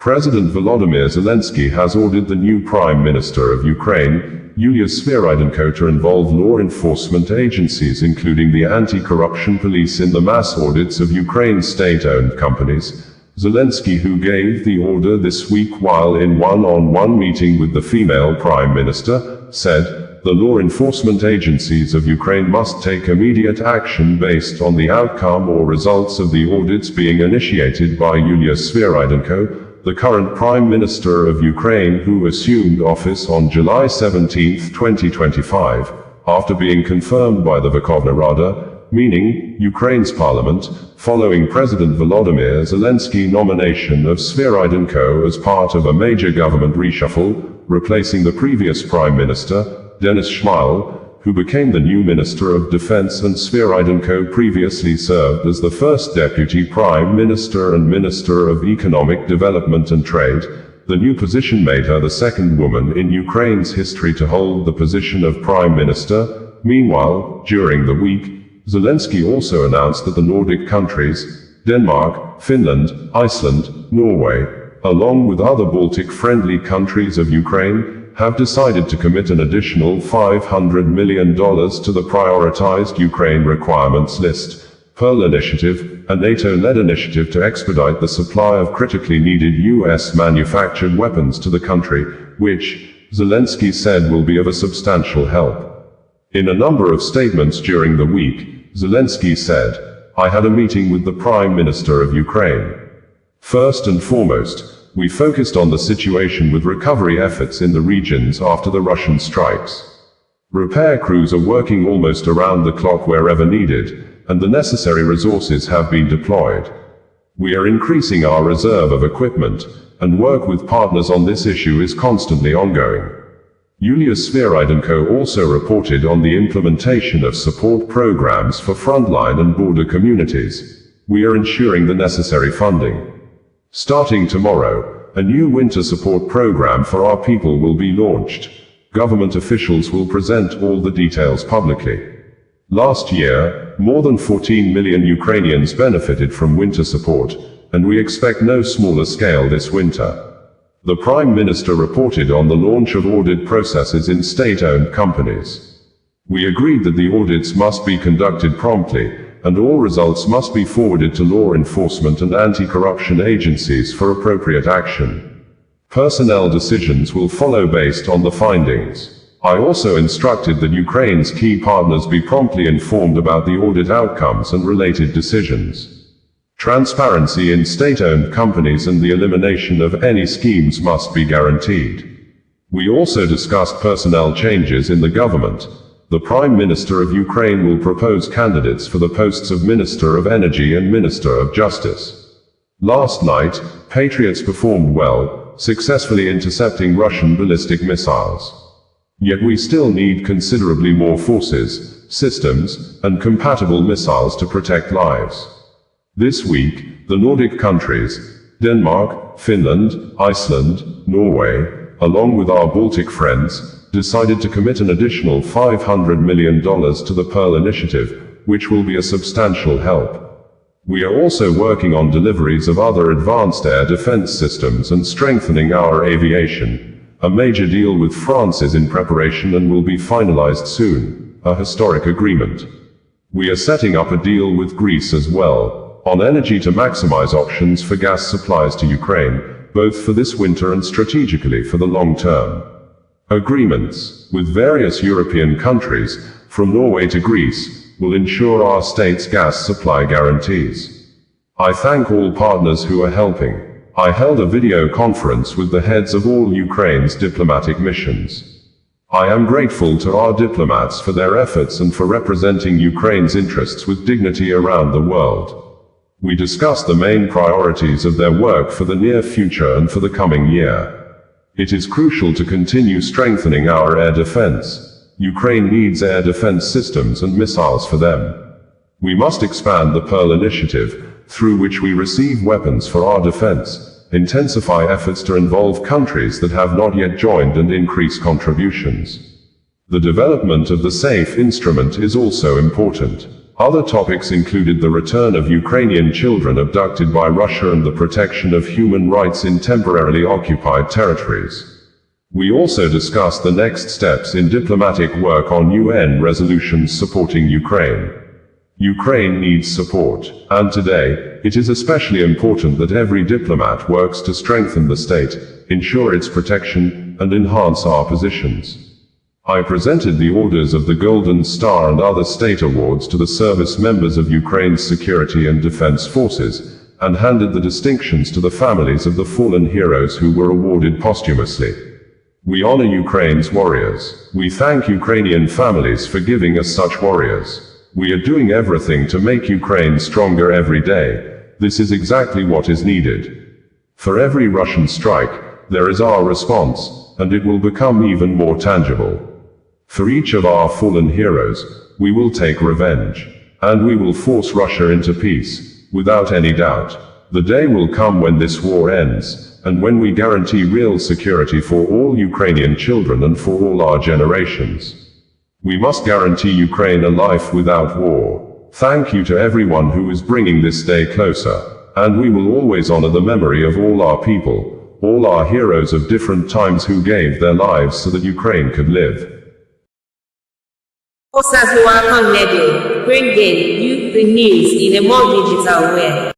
President Volodymyr Zelenskyy has ordered the new Prime Minister of Ukraine, Yuliia Svyrydenko, to involve law enforcement agencies including the anti-corruption police in the mass audits of Ukraine's state-owned companies. Zelenskyy, who gave the order this week while in one-on-one meeting with the female Prime Minister, said, "The law enforcement agencies of Ukraine must take immediate action based on the outcome or results of the audits being initiated by Yuliia Svyrydenko, the current Prime Minister of Ukraine, who assumed office on July 17, 2025, after being confirmed by the Verkhovna Rada, meaning Ukraine's parliament, following President Volodymyr Zelensky's nomination of Svyrydenko as part of a major government reshuffle, replacing the previous Prime Minister, Shmyhal, who became the new Minister of Defense, and Svyrydenko previously served as the first Deputy Prime Minister and Minister of Economic Development and Trade. The new position made her the second woman in Ukraine's history to hold the position of Prime Minister. Meanwhile, during the week, Zelenskyy also announced that the Nordic countries, Denmark, Finland, Iceland, Norway, along with other Baltic-friendly countries of Ukraine, have decided to commit an additional $500 million to the prioritized Ukraine requirements list, PURL initiative, a NATO-led initiative to expedite the supply of critically needed US-manufactured weapons to the country, which, Zelenskyy said, will be of a substantial help. In a number of statements during the week, Zelenskyy said, "I had a meeting with the Prime Minister of Ukraine. First and foremost, we focused on the situation with recovery efforts in the regions after the Russian strikes. Repair crews are working almost around the clock wherever needed, and the necessary resources have been deployed. We are increasing our reserve of equipment, and work with partners on this issue is constantly ongoing." Yuliia Svyrydenko also reported on the implementation of support programs for frontline and border communities. "We are ensuring the necessary funding. Starting tomorrow, a new winter support program for our people will be launched. Government officials will present all the details publicly." Last year, more than 14 million Ukrainians benefited from winter support, and we expect no smaller scale this winter. The Prime Minister reported on the launch of audit processes in state-owned companies. "We agreed that the audits must be conducted promptly, and all results must be forwarded to law enforcement and anti-corruption agencies for appropriate action. Personnel decisions will follow based on the findings. I also instructed that Ukraine's key partners be promptly informed about the audit outcomes and related decisions. Transparency in state-owned companies and the elimination of any schemes must be guaranteed. We also discussed personnel changes in the government. The Prime Minister of Ukraine will propose candidates for the posts of Minister of Energy and Minister of Justice. Last night, Patriots performed well, successfully intercepting Russian ballistic missiles. Yet we still need considerably more forces, systems, and compatible missiles to protect lives. This week, the Nordic countries, Denmark, Finland, Iceland, Norway, along with our Baltic friends, decided to commit an additional $500 million to the PURL initiative, which will be a substantial help. We are also working on deliveries of other advanced air defense systems and strengthening our aviation. A major deal with France is in preparation and will be finalized soon, a historic agreement. We are setting up a deal with Greece as well, on energy to maximize options for gas supplies to Ukraine, both for this winter and strategically for the long term. Agreements with various European countries, from Norway to Greece, will ensure our state's gas supply guarantees. I thank all partners who are helping. I held a video conference with the heads of all Ukraine's diplomatic missions. I am grateful to our diplomats for their efforts and for representing Ukraine's interests with dignity around the world. We discussed the main priorities of their work for the near future and for the coming year. It is crucial to continue strengthening our air defense. Ukraine needs air defense systems and missiles for them. We must expand the PURL initiative, through which we receive weapons for our defense, intensify efforts to involve countries that have not yet joined, and increase contributions. The development of the SAFE instrument is also important. Other topics included the return of Ukrainian children abducted by Russia and the protection of human rights in temporarily occupied territories. We also discussed the next steps in diplomatic work on UN resolutions supporting Ukraine. Ukraine needs support, and today, it is especially important that every diplomat works to strengthen the state, ensure its protection, and enhance our positions. I presented the orders of the Golden Star and other state awards to the service members of Ukraine's security and defense forces, and handed the distinctions to the families of the fallen heroes who were awarded posthumously. We honor Ukraine's warriors. We thank Ukrainian families for giving us such warriors. We are doing everything to make Ukraine stronger every day. This is exactly what is needed. For every Russian strike, there is our response, and it will become even more tangible. For each of our fallen heroes, we will take revenge. And we will force Russia into peace, without any doubt. The day will come when this war ends, and when we guarantee real security for all Ukrainian children and for all our generations. We must guarantee Ukraine a life without war. Thank you to everyone who is bringing this day closer, and we will always honor the memory of all our people, all our heroes of different times who gave their lives so that Ukraine could live. Bringing you the news in a more digital way.